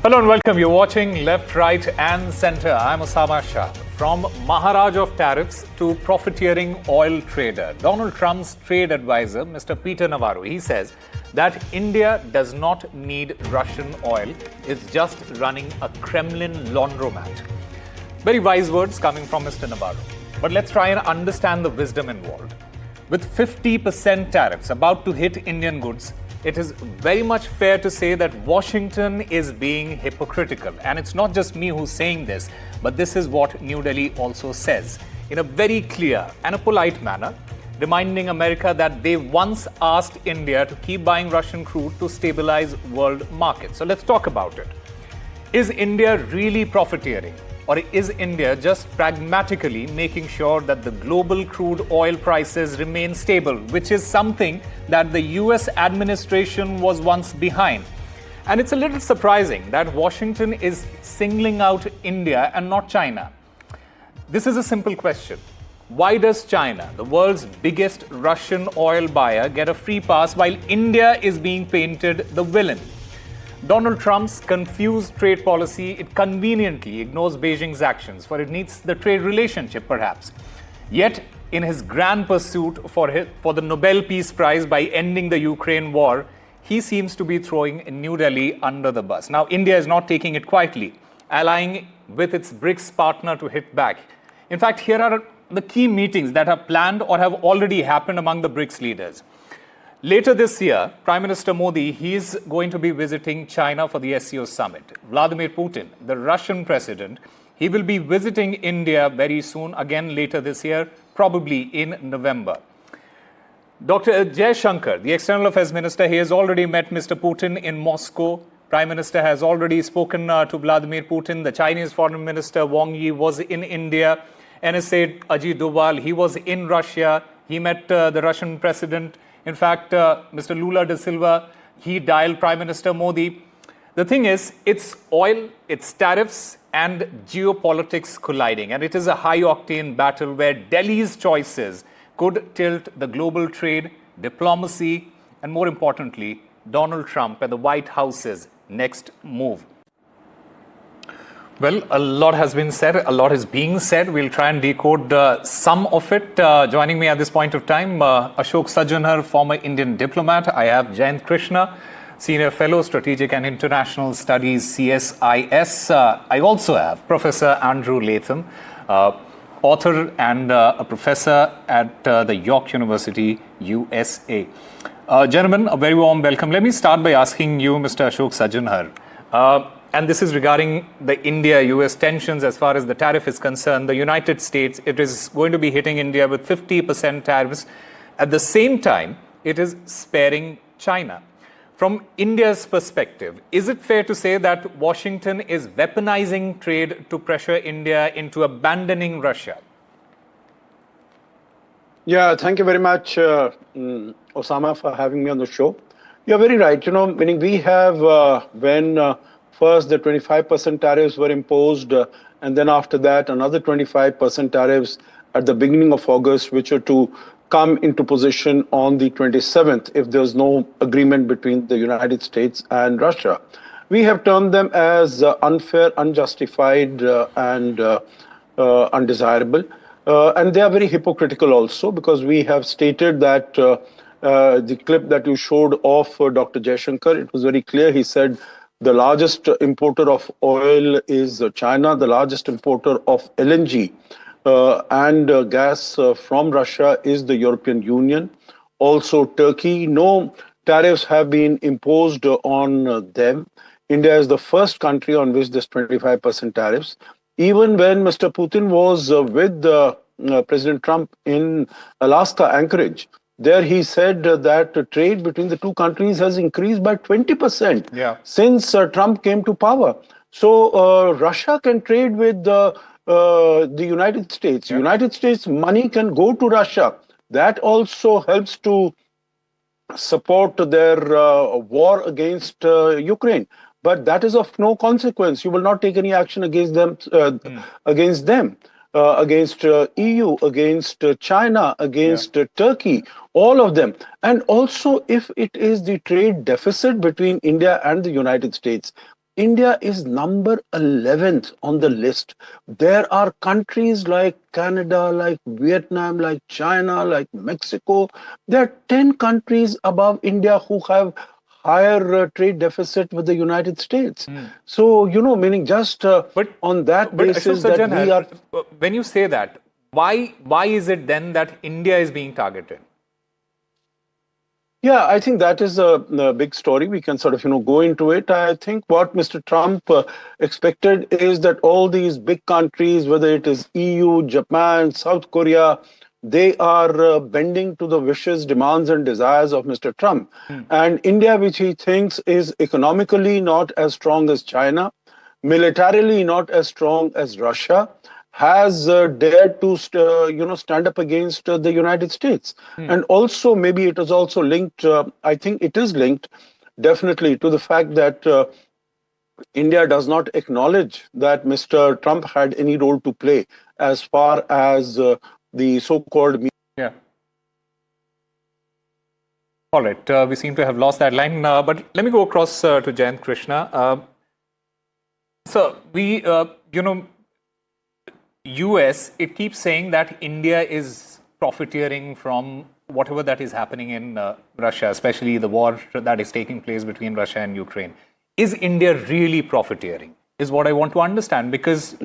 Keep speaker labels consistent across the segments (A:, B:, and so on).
A: Hello and welcome. You're watching Left, Right and Centre. I'm Osama Shaab. From Maharaj of Tariffs to profiteering oil trader, Donald Trump's trade advisor, Mr. Peter Navarro, he says that India does not need Russian oil. It's just running a Kremlin laundromat. Very wise words coming from Mr. Navarro. But let's try and understand the wisdom involved. With 50% tariffs about to hit Indian goods, it is very much fair to say that Washington is being hypocritical. And it's not just me who's saying this, but this is what New Delhi also says in a very clear and a polite manner, reminding America that they once asked India to keep buying Russian crude to stabilize world markets. So let's talk about it. Is India really profiteering? Or is India just pragmatically making sure that the global crude oil prices remain stable, which is something that the US administration was once behind? And it's a little surprising that Washington is singling out India and not China. This is a simple question. Why does China, the world's biggest Russian oil buyer, get a free pass while India is being painted the villain? Donald Trump's confused trade policy, it conveniently ignores Beijing's actions, for it needs the trade relationship perhaps. Yet, in his grand pursuit for the Nobel Peace Prize by ending the Ukraine war, he seems to be throwing New Delhi under the bus. Now, India is not taking it quietly, allying with its BRICS partner to hit back. In fact, here are the key meetings that are planned or have already happened among the BRICS leaders. Later this year, Prime Minister Modi, he is going to be visiting China for the SCO summit. Vladimir Putin, the Russian president, he will be visiting India very soon, again later this year, probably in November. Dr. Jaishankar, the External Affairs Minister, he has already met Mr. Putin in Moscow. Prime Minister has already spoken to Vladimir Putin. The Chinese Foreign Minister Wang Yi was in India. NSA Ajit Doval, he was in Russia. He met the Russian president. In fact, Mr. Lula da Silva, he dialed Prime Minister Modi. The thing is, it's oil, it's tariffs and geopolitics colliding. And it is a high-octane battle where Delhi's choices could tilt the global trade, diplomacy, and more importantly, Donald Trump and the White House's next move. Well, a lot has been said, a lot is being said. We'll try and decode some of it. Joining me at this point of time, Ashok Sajjanhar, former Indian diplomat. I have Jayant Krishna, Senior Fellow, Strategic and International Studies, CSIS. I also have Professor Andrew Latham, author and a professor at the York University, USA. Gentlemen, a very warm welcome. Let me start by asking you, Mr. Ashok Sajjanhar, and this is regarding the India-US tensions as far as the tariff is concerned. The United States, it is going to be hitting India with 50% tariffs. At the same time, it is sparing China. From India's perspective, is it fair to say that Washington is weaponizing trade to pressure India into abandoning Russia?
B: Yeah, thank you very much, Osama, for having me on the show. You're very right. Meaning we have, when first, the 25% tariffs were imposed, and then after that, another 25% tariffs at the beginning of August, which are to come into position on the 27th if there's no agreement between the United States and Russia. We have termed them as unfair, unjustified, and undesirable. And they are very hypocritical also, because we have stated that the clip that you showed of Dr. Jaishankar, it was very clear. He said, the largest importer of oil is China, the largest importer of LNG and gas from Russia is the European Union, also Turkey. No tariffs have been imposed on them. India is the first country on which there's 25% tariffs. Even when Mr. Putin was with President Trump in Alaska, Anchorage, there he said that trade between the two countries has increased by 20% since Trump came to power. So Russia can trade with the United States. United States money can go to Russia. That also helps to support their war against Ukraine. But that is of no consequence. You will not take any action against them. Against EU, against China, against Turkey, all of them. And also, if it is the trade deficit between India and the United States, India is number 11th on the list. There are countries like Canada, like Vietnam, like China, like Mexico. There are 10 countries above India who have higher trade deficit with the United States. So, meaning just
A: But
B: on that
A: but Ashok
B: basis that we are.
A: Sajjan, when you say that, why is it then that India is being targeted?
B: Yeah, I think that is a big story. We can sort of, go into it. I think what Mr. Trump expected is that all these big countries, whether it is EU, Japan, South Korea, they are bending to the wishes, demands, and desires of Mr. Trump. And India, which he thinks is economically not as strong as China, militarily not as strong as Russia, has dared to stand up against the United States. And also maybe it is also linked, I think it is linked definitely to the fact that India does not acknowledge that Mr. Trump had any role to play as far as the so-called.
A: Yeah. All right. We seem to have lost that line. But let me go across to Jayant Krishna. So we, US, it keeps saying that India is profiteering from whatever that is happening in Russia, especially the war that is taking place between Russia and Ukraine. Is India really profiteering? Is what I want to understand, because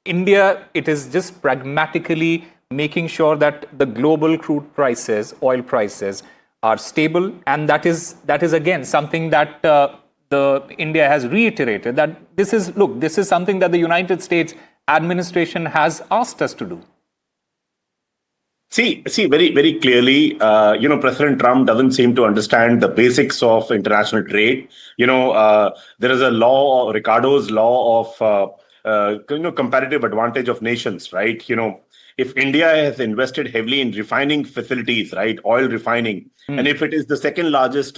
A: India, it is just pragmatically making sure that the global crude prices, oil prices, are stable, and that is again something that the India has reiterated, that this is something that the United States administration has asked us to do.
C: See, very, very clearly, President Trump doesn't seem to understand the basics of international trade. There is a law, Ricardo's law of, comparative advantage of nations, right? If India has invested heavily in refining facilities, right, oil refining, and if it is the second largest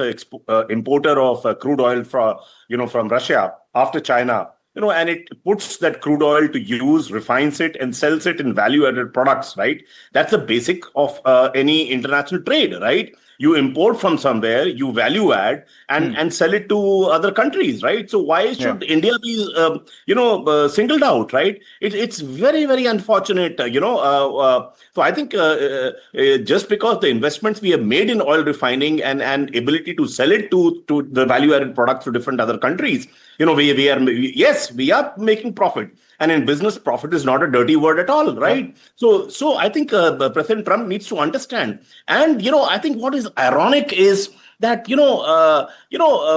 C: importer of crude oil from Russia after China, and it puts that crude oil to use, refines it, and sells it in value-added products, right? That's the basic of any international trade, right? You import from somewhere, you value add, and sell it to other countries, right? So why should India be, singled out, right? It's very, very unfortunate, So I think just because the investments we have made in oil refining and ability to sell it to the value-added products to different other countries, we are making profit. And in business, profit is not a dirty word at all, right? So I think President Trump needs to understand. And, I think what is ironic is that,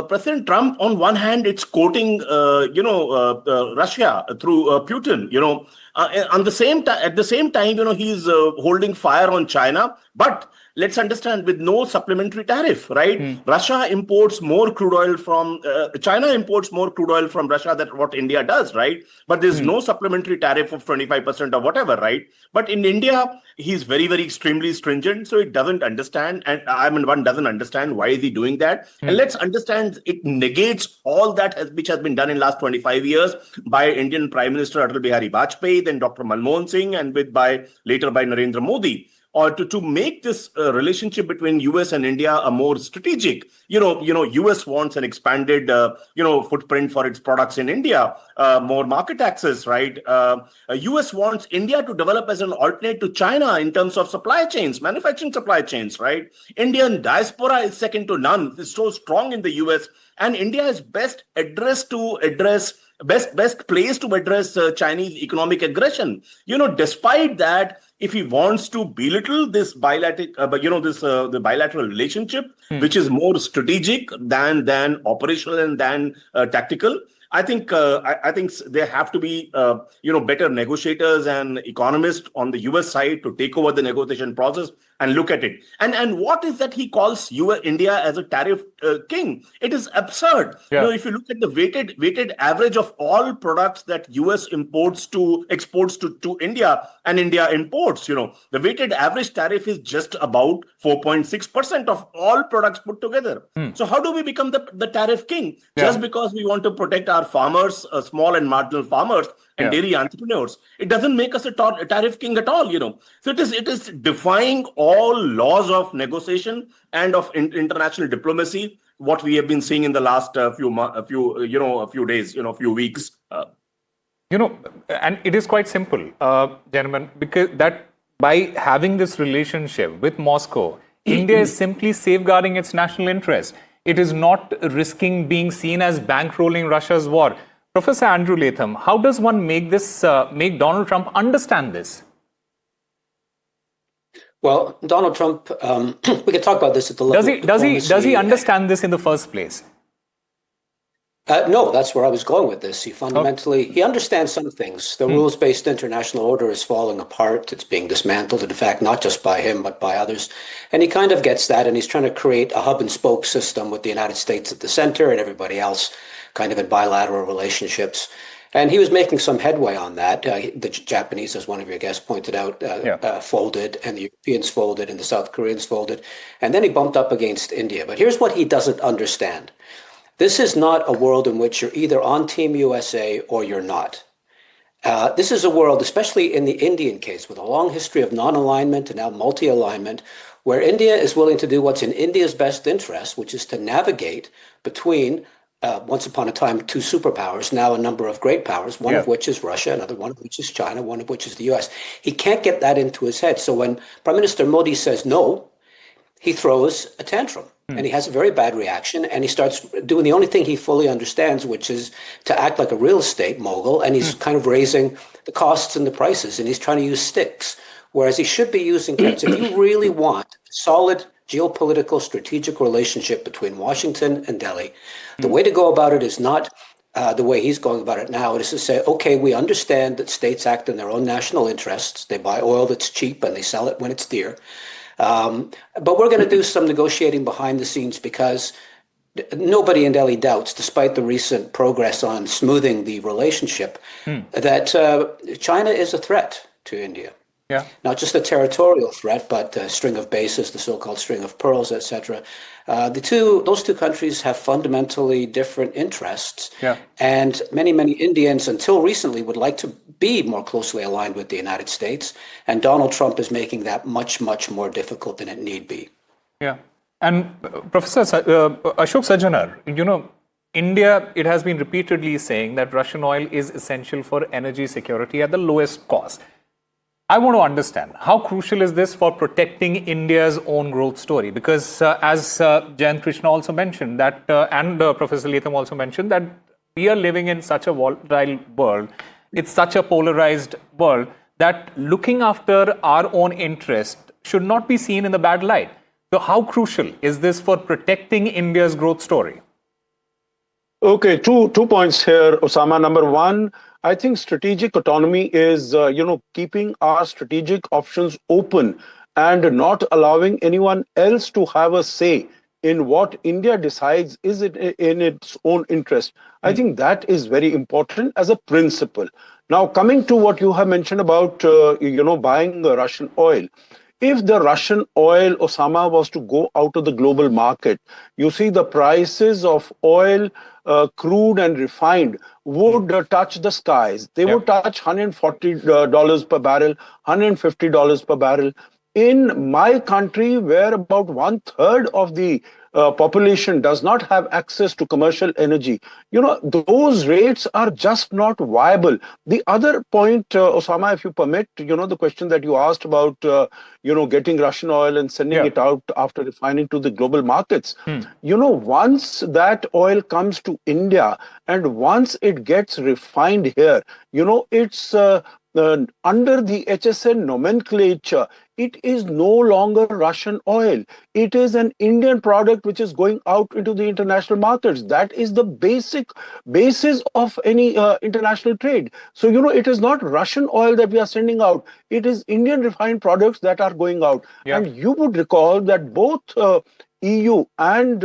C: President Trump, on one hand, it's quoting, Russia through Putin, at the same time, he's holding fire on China. But let's understand, with no supplementary tariff, right? Russia imports more crude oil from China imports more crude oil from Russia than what India does, right? But there's no supplementary tariff of 25% or whatever, right? But in India, he's very, very extremely stringent, so it doesn't understand, and one doesn't understand why is he doing that. And let's understand, it negates all that which has been done in last 25 years by Indian Prime Minister Atal Bihari Vajpayee, then Dr. Manmohan Singh, and later by Narendra Modi. Or to make this relationship between US and India a more strategic, US wants an expanded, footprint for its products in India, more market access, right? US wants India to develop as an alternate to China in terms of supply chains, manufacturing supply chains, right? Indian diaspora is second to none. It's so strong in the US, and India is best placed to address Chinese economic aggression. Despite that, if he wants to belittle this bilateral, the bilateral relationship, which is more strategic than operational and than tactical, I think there have to be better negotiators and economists on the US side to take over the negotiation process and look at it. And what is that he calls India as a tariff king? It is absurd. If you look at the weighted average of all products that US exports to India and India imports, the weighted average tariff is just about 4.6% of all products put together. So how do we become the tariff king? Just because we want to protect our farmers, small and marginal farmers, and dairy entrepreneurs. It doesn't make us a tariff king at all, So it is defying all laws of negotiation and of international diplomacy what we have been seeing in the last few days, few weeks.
A: And it is quite simple, gentlemen, because that by having this relationship with Moscow, India is simply safeguarding its national interest. It is not risking being seen as bankrolling Russia's war. Professor Andrew Latham, how does one make make Donald Trump understand this?
D: Well, Donald Trump, we could talk about this at the level of diplomacy.
A: Does he understand this in the first place?
D: No, that's where I was going with this. He understands some things. The rules-based international order is falling apart. It's being dismantled, in fact, not just by him, but by others. And he kind of gets that, and he's trying to create a hub and spoke system with the United States at the center and everybody else kind of in bilateral relationships. And he was making some headway on that. The Japanese, as one of your guests pointed out, folded, and the Europeans folded, and the South Koreans folded. And then he bumped up against India. But here's what he doesn't understand. This is not a world in which you're either on Team USA or you're not. This is a world, especially in the Indian case, with a long history of non-alignment and now multi-alignment, where India is willing to do what's in India's best interest, which is to navigate between, once upon a time, two superpowers, now a number of great powers, one of which is Russia, another one of which is China, one of which is the US. He can't get that into his head. So when Prime Minister Modi says no, he throws a tantrum. And he has a very bad reaction, and he starts doing the only thing he fully understands, which is to act like a real estate mogul, and he's kind of raising the costs and the prices, and he's trying to use sticks, whereas he should be using carrots. If you really want a solid geopolitical strategic relationship between Washington and Delhi, the way to go about it is not the way he's going about it now. It is to say, okay, we understand that states act in their own national interests. They buy oil that's cheap, and they sell it when it's dear. But we're going to do some negotiating behind the scenes because nobody in Delhi doubts, despite the recent progress on smoothing the relationship, that China is a threat to India. Yeah. Not just a territorial threat, but a string of bases, the so-called string of pearls, etc. Those two countries have fundamentally different interests. Yeah. And many Indians, until recently, would like to be more closely aligned with the United States. And Donald Trump is making that much more difficult than it need be. Yeah. And Professor Ashok Sajjanar, India, it has been repeatedly saying that Russian oil is essential for energy security at the lowest cost. I want to understand, how crucial is this for protecting India's own growth story? Because as Jayant Krishna also mentioned, that, and Professor Latham also mentioned, that we are living in such a volatile world, it's such a polarized world, that looking after our own interest should not be seen in the bad light. So how crucial is this for protecting India's growth story?
B: Okay, two points here, Osama. Number one, I think strategic autonomy is, keeping our strategic options open and not allowing anyone else to have a say in what India decides is it in its own interest. I think that is very important as a principle. Now, coming to what you have mentioned about, buying the Russian oil. If the Russian oil, Osama, was to go out of the global market, you see the prices of oil, crude and refined, would touch the skies. They would touch $140 per barrel, $150 per barrel. In my country, where about 1/3 of the population does not have access to commercial energy, those rates are just not viable. The other point, Osama, if you permit, the question that you asked about, getting Russian oil and sending it out after refining to the global markets. Once that oil comes to India and once it gets refined here, it's under the HSN nomenclature, it is no longer Russian oil. It is an Indian product which is going out into the international markets. That is the basis of any international trade. So, it is not Russian oil that we are sending out. It is Indian refined products that are going out. Yeah. And you would recall that both EU and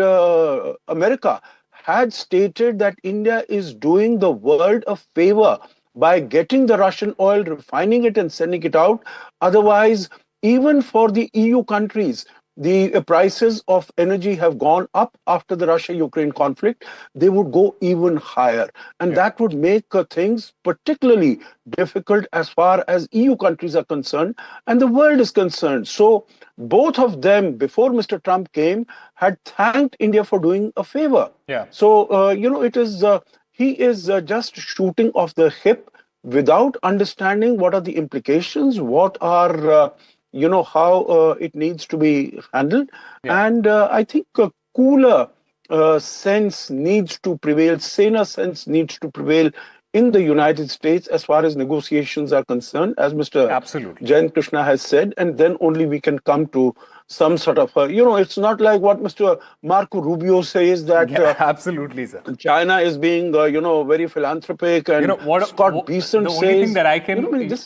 B: America had stated that India is doing the world a favor by getting the Russian oil, refining it and sending it out. Otherwise, even for the EU countries, the prices of energy have gone up after the Russia-Ukraine conflict, they would go even higher. And that would make things particularly difficult as far as EU countries are concerned and the world is concerned. So both of them, before Mr. Trump came, had thanked India for doing a favor.
A: Yeah.
B: So, it is he is just shooting off the hip without understanding what are the implications, what are how it needs to be handled.
A: Yeah.
B: And I think a cooler sense needs to prevail, saner sense needs to prevail in the United States as far as negotiations are concerned, as Mr.
A: Absolutely.
B: Jayan Krishna has said, and then only we can come to some sort of, it's not like what Mr. Marco Rubio says that
A: Absolutely, sir.
B: China is being, very philanthropic, and Scott Beeson says...
A: The only thing that I can,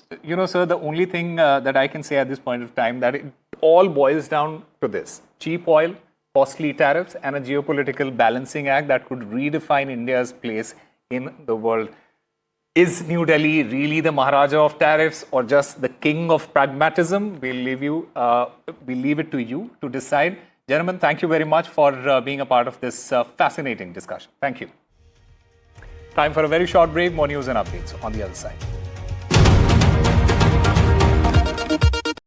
A: sir, the only thing that I can say at this point of time, that it all boils down to this: cheap oil, costly tariffs, and a geopolitical balancing act that could redefine India's place in the world. Is New Delhi really the Maharaja of tariffs or just the king of pragmatism? We'll leave it to you to decide. Gentlemen, thank you very much for being a part of this fascinating discussion. Thank you. Time for a very short break. More news and updates on the other side.